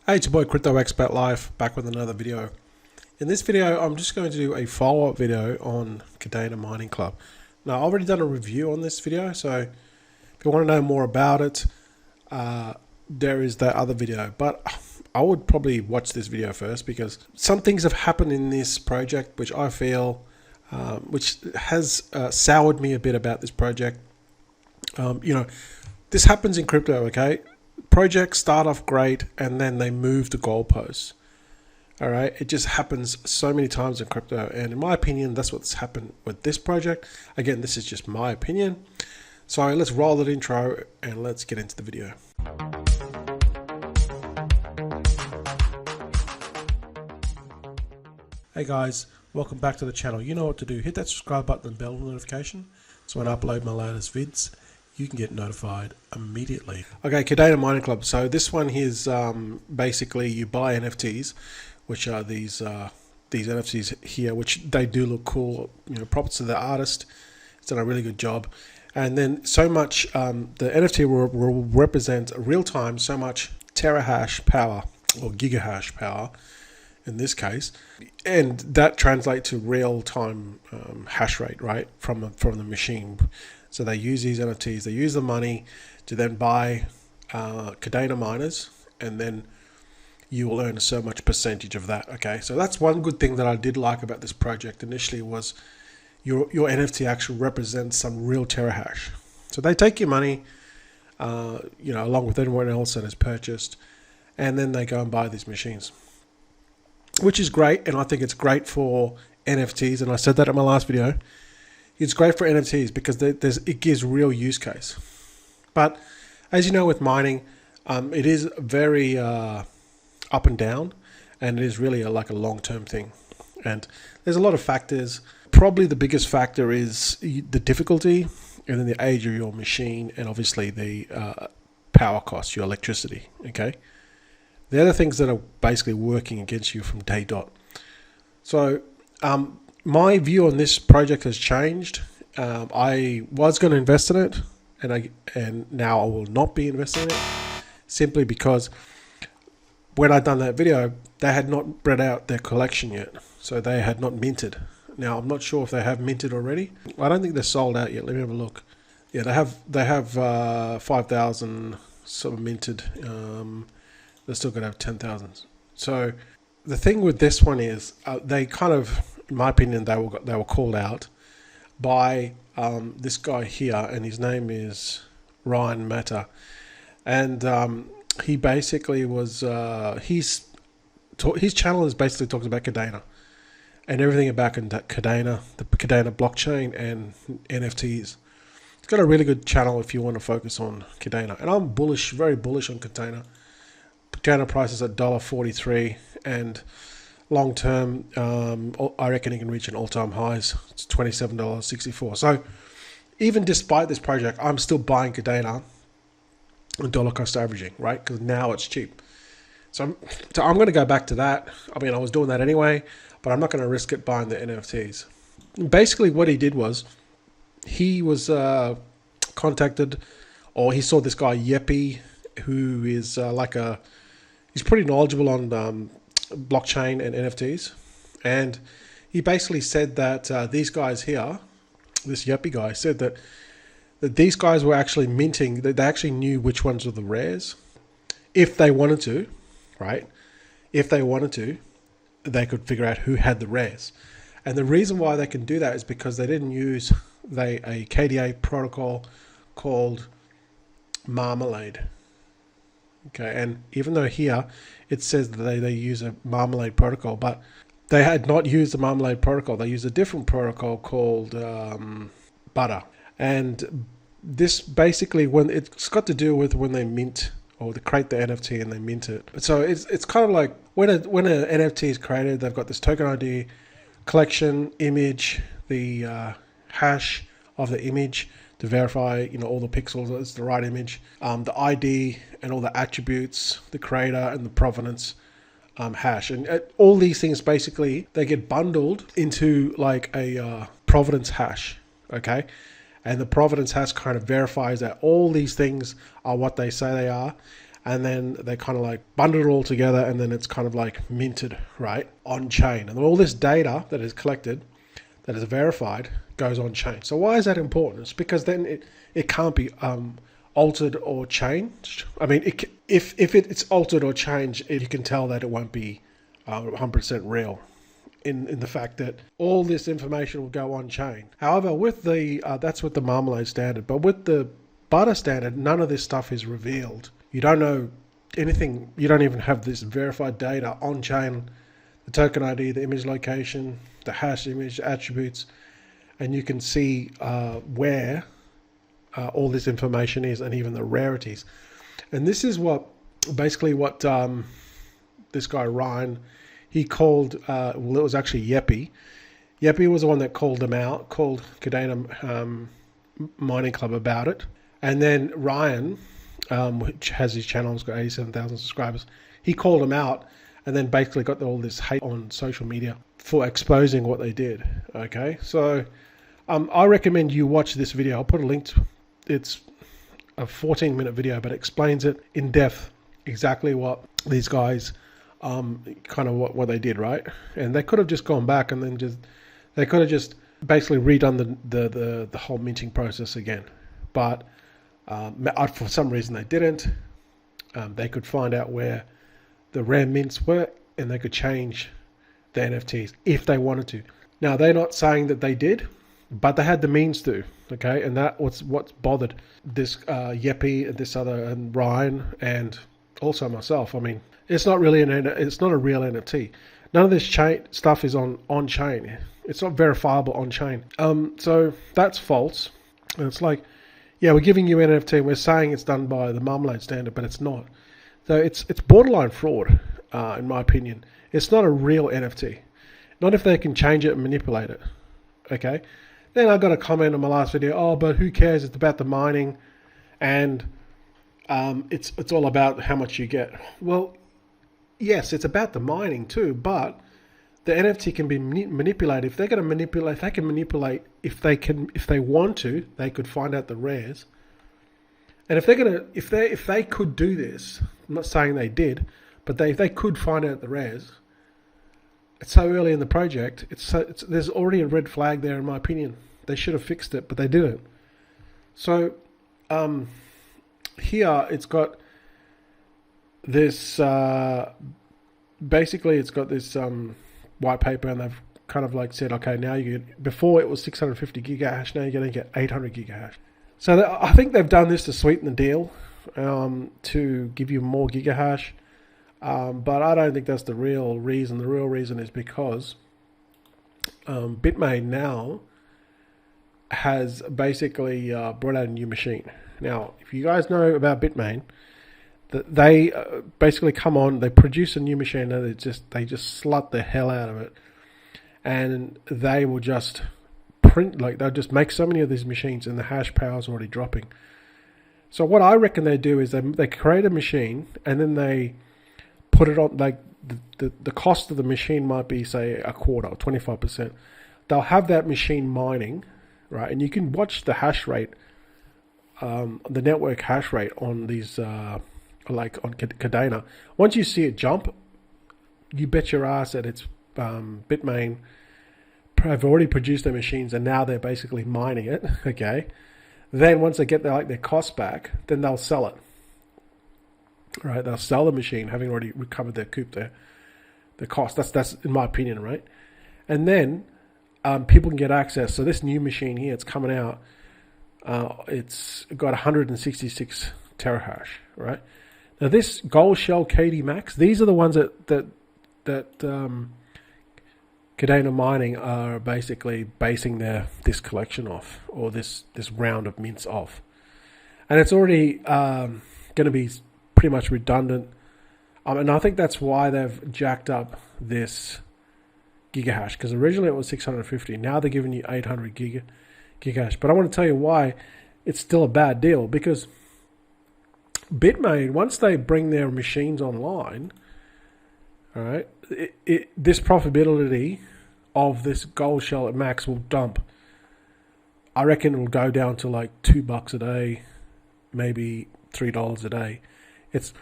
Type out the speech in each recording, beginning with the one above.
Hey, it's your boy Crypto Expert Live, back with another video. In this video, I'm just going to do a follow-up video on Kadena Mining Club. Now, I've already done a review on this video, so if you want to know more about it, there is that other video. But I would probably watch this video first because some things have happened in this project which I feel, which has soured me a bit about this project. This happens in crypto, okay? Projects start off great and then they move the goalposts. All right, it just happens so many times in crypto, and in my opinion, that's what's happened with this project. Again, this is just my opinion. So let's roll that intro and let's get into the video. Hey guys, welcome back to the channel. You know what to do. Hit that subscribe button and bell notification so when I upload my latest vids, you can get notified immediately. Okay, Kadena Mining Club. So this one is basically you buy NFTs, which are these NFTs here, which they do look cool. You know, props to the artist. It's done a really good job. And then so much, the NFT will represent real time so much terahash power or gigahash power in this case, and that translates to real time hash rate, right, from the machine. So they use these NFTs, they use the money to then buy Kadena miners, and then you will earn so much percentage of that. Okay, so that's one good thing that I did like about this project initially, was your NFT actually represents some real terahash. So they take your money, along with anyone else that has purchased, and then they go and buy these machines, which is great. And I think it's great for NFTs, and I said that in my last video. It's great for NFTs because it gives real use case. But as you know, with mining, it is very up and down, and it is really like a long-term thing. And there's a lot of factors. Probably the biggest factor is the difficulty, and then the age of your machine, and obviously the power cost, your electricity. Okay, they're the things that are basically working against you from day dot. So my view on this project has changed. I was going to invest in it, and now I will not be investing in it, simply because when I'd done that video, they had not bred out their collection yet, so they had not minted. Now I'm not sure if they have minted already. I don't think they're sold out yet. Let me have a look. Yeah, they have 5,000 sort of minted. They're still going to have 10,000. So the thing with this one is they kind of, in my opinion, they were called out by this guy here, and his name is Ryan Matter, and he basically was his channel is basically talks about Kadena and everything about Kadena, the Kadena blockchain and NFTs. It's got a really good channel if you want to focus on Kadena, and I'm bullish, very bullish on Kadena. Kadena price is at $1.43, and long term, I reckon it can reach an all-time highs. It's $27.64. So even despite this project, I'm still buying Kadena on dollar cost averaging, right? Because now it's cheap. So I'm going to go back to that. I mean, I was doing that anyway, but I'm not going to risk it buying the NFTs. Basically, what he did was he was contacted, or he saw this guy Yeppy, who is he's pretty knowledgeable on blockchain and NFTs, and he basically said that these guys here, this Yeppy guy, said that these guys were actually minting, that they actually knew which ones were the rares. If they wanted to, right? If they wanted to, they could figure out who had the rares. And the reason why they can do that is because they didn't use a KDA protocol called Marmalade. Okay, and even though here it says that they use a Marmalade protocol, but they had not used the Marmalade protocol. They used a different protocol called Butter. And this basically, when it's got to do with when they mint, or they create the NFT and they mint it. So it's kind of like when an NFT is created, they've got this token ID, collection, image, the hash of the image to verify, all the pixels that it's the right image, the ID and all the attributes, the creator and the provenance hash. And all these things, basically, they get bundled into like a provenance hash, okay? And the provenance hash kind of verifies that all these things are what they say they are. and then they kind of like bundle it all together, and then it's kind of like minted, right, on chain. And all this data that is collected, that is verified, goes on chain. So why is that important? It's because then it can't be altered or changed. I mean, if it's altered or changed, you can tell that it won't be 100% real. In the fact that all this information will go on chain. However, with the that's with the Marmalade standard, but with the Butter standard, none of this stuff is revealed. You don't know anything. You don't even have this verified data on chain, the token ID, the image location, the hash image attributes, and you can see where all this information is, and even the rarities. And this is what basically what this guy Ryan, he called, well, it was actually Yeppy. Yeppy was the one that called them out, called Kadena Mining Club about it. And then Ryan, which has his channel, has got 87,000 subscribers, he called them out, and then basically got all this hate on social media for exposing what they did. Okay, so I recommend you watch this video. I'll put a link to, it's a 14-minute video, but it explains it in depth, exactly what these guys kind of what they did, right? And they could have just gone back and then they could have just basically redone the whole minting process again, but for some reason they didn't. They could find out where the rare mints were, and they could change the NFTs if they wanted to. Now, they're not saying that they did, but they had the means to. Okay, and that what's bothered this Yeppy, this other, and Ryan, and also myself. I mean, it's not really it's not a real NFT. None of this chain stuff is on chain. It's not verifiable on chain. So that's false. And it's like, yeah, we're giving you an NFT and we're saying it's done by the Marmalade standard, but it's not. So it's borderline fraud, in my opinion. It's not a real NFT. Not if they can change it and manipulate it. Okay. Then I got a comment on my last video. Oh, but who cares? It's about the mining, and it's all about how much you get. Well, yes, it's about the mining too, but the NFT can be manipulated. If they're going to manipulate, they can manipulate. If they want to, they could find out the rares. And if they could do this, I'm not saying they did, but if they could find out the rares, it's so early in the project. There's already a red flag there, in my opinion. They should have fixed it, but they didn't. So here it's got this. Basically, it's got this white paper, and they've kind of like said, okay, now you get, before it was 650 gigahash, now you're going to get 800 gigahash. So I think they've done this to sweeten the deal, to give you more gigahash. But I don't think that's the real reason. The real reason is because Bitmain now has basically brought out a new machine. Now, if you guys know about Bitmain, that they basically come on, they produce a new machine, and they just slut the hell out of it, and they will just print, like they'll just make so many of these machines, and the hash power is already dropping. So what I reckon they do is they create a machine, and then they put it on, like the cost of the machine might be, say, a quarter or 25%. They'll have that machine mining, right? And you can watch the hash rate, the network hash rate on these, like on Kadena. Once you see it jump, you bet your ass that it's Bitmain have already produced their machines, and now they're basically mining it. Okay, then once they get their cost back, then they'll sell it. Right, they'll sell the machine, having already recovered their the cost. That's in my opinion, right? And then people can get access. So this new machine here, it's coming out. It's got 166 terahash, right? Now this Gold Shell KD Max, these are the ones that Kadena Mining are basically basing this collection off, or this round of mints off, and it's already going to be pretty much redundant, and I think that's why they've jacked up this gigahash, because originally it was 650. Now they're giving you 800 gigahash. But I want to tell you why it's still a bad deal, because Bitmain, once they bring their machines online, all right, this profitability of this Gold Shell at max will dump. I reckon it will go down to like $2 a day, maybe $3 a day. It's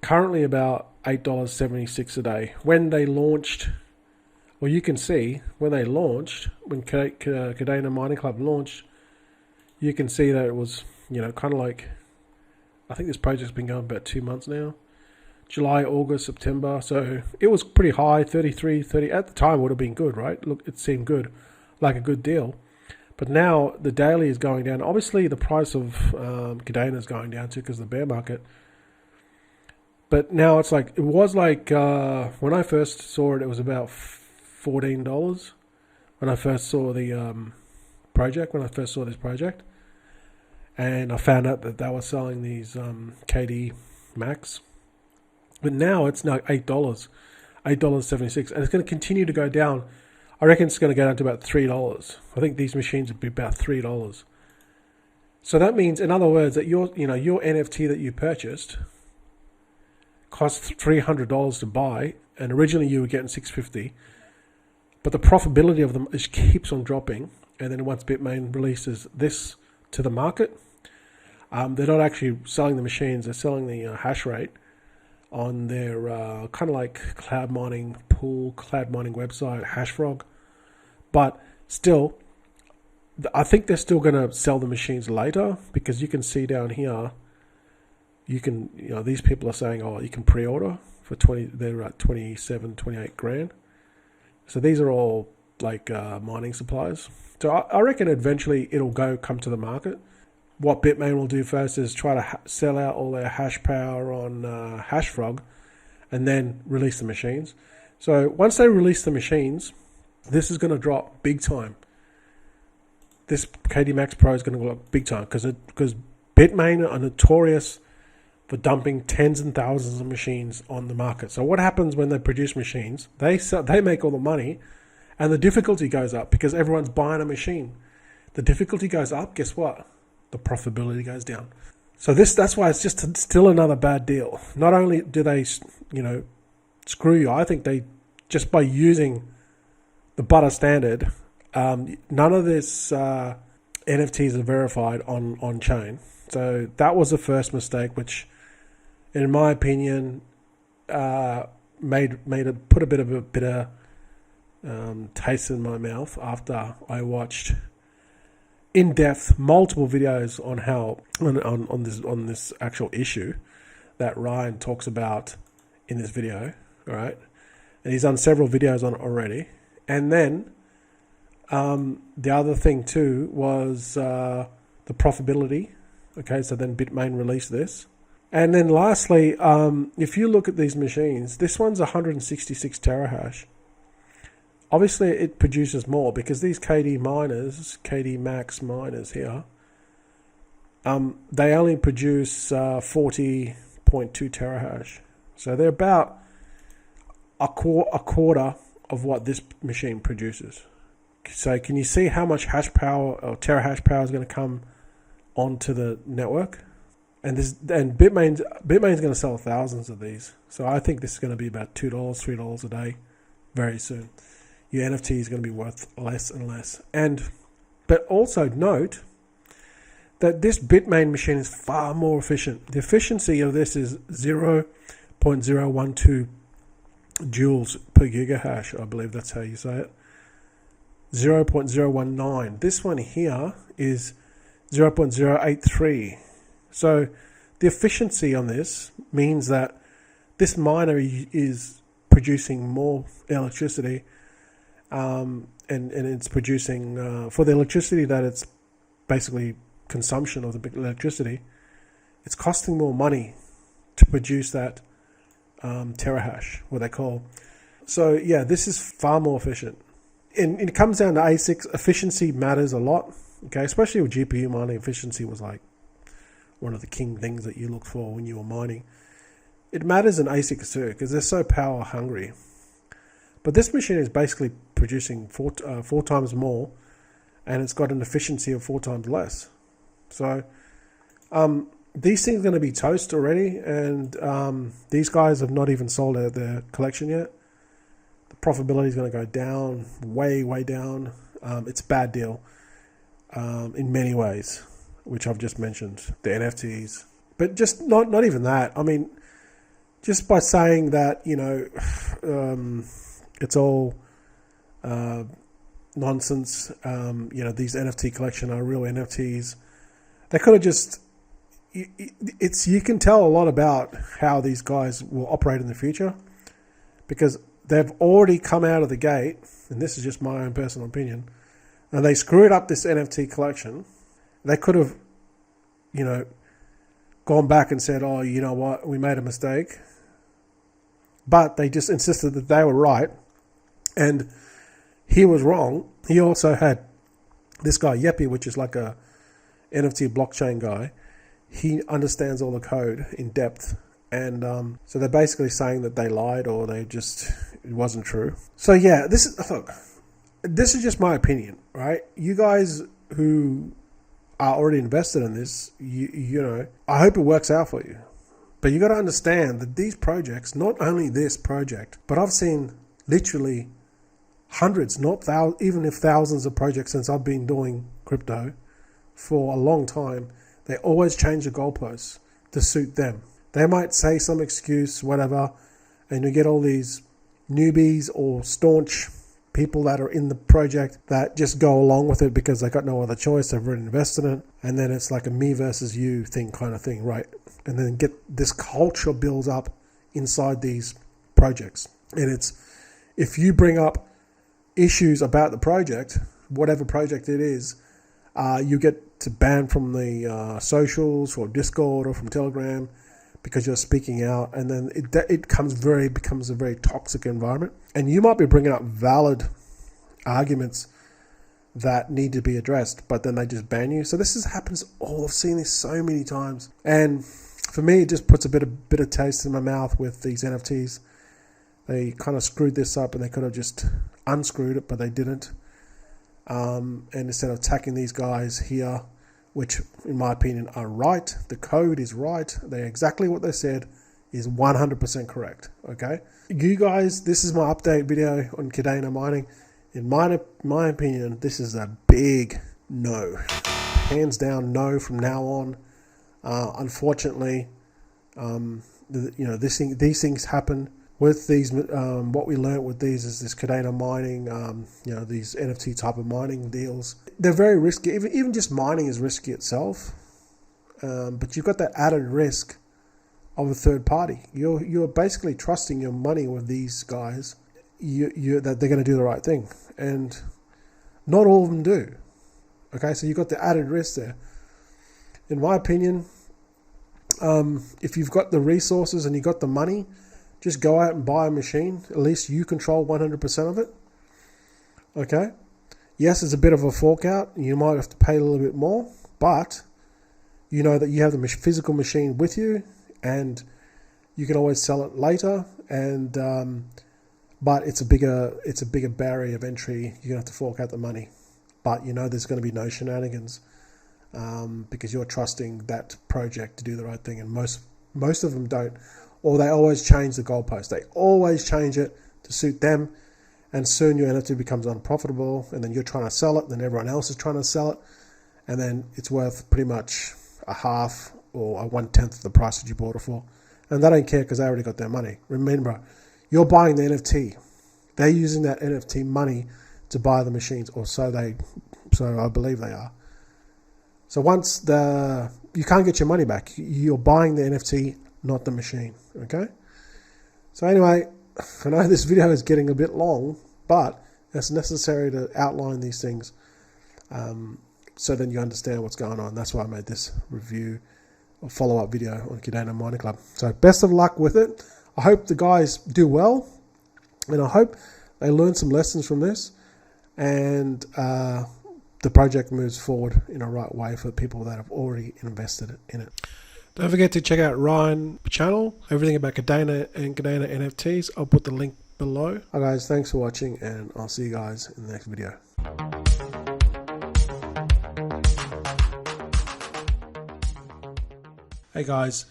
currently about $8.76 a day. When they launched, well, you can see when they launched, when Kadena Mining Club launched, you can see that it was, kind of like, I think this project's been going about 2 months now. July, August, September. So it was pretty high, 33, 30. At the time, would have been good, right? Look, it seemed good, like a good deal. But now the daily is going down. Obviously, the price of Kadena is going down too because of the bear market. But now it's like, it was like, when I first saw it, it was about $14 when I first saw the project, when I first saw this project. And I found out that they were selling these KD Max. But now it's now $8.76, and it's going to continue to go down. I reckon it's going to go down to about $3. I think these machines would be about $3. So that means, in other words, that your NFT that you purchased cost $300 to buy, and originally you were getting $650. But the profitability of them just keeps on dropping, and then once Bitmain releases this to the market, they're not actually selling the machines; they're selling the hash rate on their kind of like cloud mining pool, cloud mining website, Hashfrog. But still, I think they're still going to sell the machines later, because you can see down here, you can, these people are saying, oh, you can pre-order for 20, they're at 27, 28 grand. So these are all like mining supplies. So I reckon eventually it'll come to the market. What Bitmain will do first is try to sell out all their hash power on Hashfrog, and then release the machines. So once they release the machines, this is going to drop big time. This KD Max Pro is going to go up big time, because Bitmain are notorious for dumping tens and thousands of machines on the market. So what happens when they produce machines? They make all the money, and the difficulty goes up because everyone's buying a machine. The difficulty goes up. Guess what? The profitability goes down. So that's why it's just still another bad deal. Not only do they, screw you, I think they, just by using the butter standard, none of this NFTs are verified on chain. So that was the first mistake, which, in my opinion, put a bit of a bitter taste in my mouth after I watched in-depth multiple videos on how on this actual issue that Ryan talks about in this video. All right, and he's done several videos on it already. And then the other thing too was the profitability. Okay, so then Bitmain released this, and then lastly, if you look at these machines, this one's 166 terahash. Obviously, it produces more because these KD Max miners here, they only produce 40.2 terahash. So they're about a quarter of what this machine produces. So can you see how much hash power or terahash power is going to come onto the network? And Bitmain's going to sell thousands of these. So I think this is going to be about $2, $3 a day very soon. Your NFT is going to be worth less and less. But also note that this Bitmain machine is far more efficient. The efficiency of this is 0.012 joules per gigahash. I believe that's how you say it. 0.019. This one here is 0.083. So the efficiency on this means that this miner is producing more electricity, and it's producing for the electricity that it's basically consumption of the electricity. It's costing more money to produce that terahash, what they call. So yeah, this is far more efficient. And it comes down to ASICs. Efficiency matters a lot. Okay, especially with GPU mining, efficiency was like one of the king things that you look for when you were mining. It matters in ASICs too because they're so power hungry. But this machine is basically producing four times more, and it's got an efficiency of 4 times less. So these things are going to be toast already, and these guys have not even sold out their collection yet. The profitability is going to go down, way down. It's a bad deal in many ways, which I've just mentioned, the NFTs. But just not even that. I mean, just by saying that, it's all nonsense. These NFT collection are real NFTs. They could have just, you can tell a lot about how these guys will operate in the future, because they've already come out of the gate, and this is just my own personal opinion, and they screwed up this NFT collection. They could have, gone back and said, oh, you know what, we made a mistake. But they just insisted that they were right, and he was wrong. He also had this guy, Yeppy, which is like a NFT blockchain guy. He understands all the code in depth. And so they're basically saying that they lied, or it wasn't true. So yeah, this is just my opinion, right? You guys who are already invested in this, I hope it works out for you. But you got to understand that these projects, not only this project, but I've seen literally hundreds, even if thousands of projects since I've been doing crypto for a long time. They always change the goalposts to suit them. They might say some excuse, whatever, and you get all these newbies or staunch people that are in the project that just go along with it because they got no other choice. They've already invested in it. And then it's like a me versus you kind of thing, right? And then get this culture builds up inside these projects. And if you bring up issues about the project, whatever project it is, you get to ban from the socials or Discord or from Telegram because you're speaking out, and then it becomes a very toxic environment. And you might be bringing up valid arguments that need to be addressed, but then they just ban you. So happens. I've seen this so many times, and for me, it just puts a bit of taste in my mouth with these NFTs. They kind of screwed this up, and they could have just unscrewed it, but they didn't. And instead of attacking these guys here, which in my opinion are right, the code is right, they're exactly what they said is 100% correct. Okay, you guys, this is my update video on Kadena Mining. In my opinion, this is a big no, hands down no from now on. Unfortunately, these things happen with these. What we learned with these is this Kadena mining, these NFT type of mining deals. They're very risky. Even just mining is risky itself, but you've got that added risk of a third party. You're basically trusting your money with these guys. That they're going to do the right thing, and not all of them do. Okay, so you've got the added risk there. In my opinion, if you've got the resources and you've got the money, just go out and buy a machine. At least you control 100% of it. Okay. Yes, it's a bit of a fork out. You might have to pay a little bit more, but you know that you have the physical machine with you, and you can always sell it later. And but it's a bigger barrier of entry. You're gonna have to fork out the money, but there's going to be no shenanigans because you're trusting that project to do the right thing, and most of them don't. Or they always change the goalpost. They always change it to suit them, and soon your NFT becomes unprofitable, and then you're trying to sell it, then everyone else is trying to sell it, and then it's worth pretty much a half or a 1/10 of the price that you bought it for. And they don't care because they already got their money. Remember, you're buying the NFT. They're using that NFT money to buy the machines, or so I believe they are. So once you can't get your money back, you're buying the NFT, not the machine. Okay. So anyway, I know this video is getting a bit long, but it's necessary to outline these things, so then you understand what's going on. That's why I made this review or follow-up video on Kadena Mining Club. So best of luck with it. I hope the guys do well, and I hope they learn some lessons from this, and the project moves forward in a right way for people that have already invested in it. Don't forget to check out Ryan's channel, everything about Kadena and Kadena NFTs. I'll put the link below. Hi guys, thanks for watching, and I'll see you guys in the next video. Hey guys,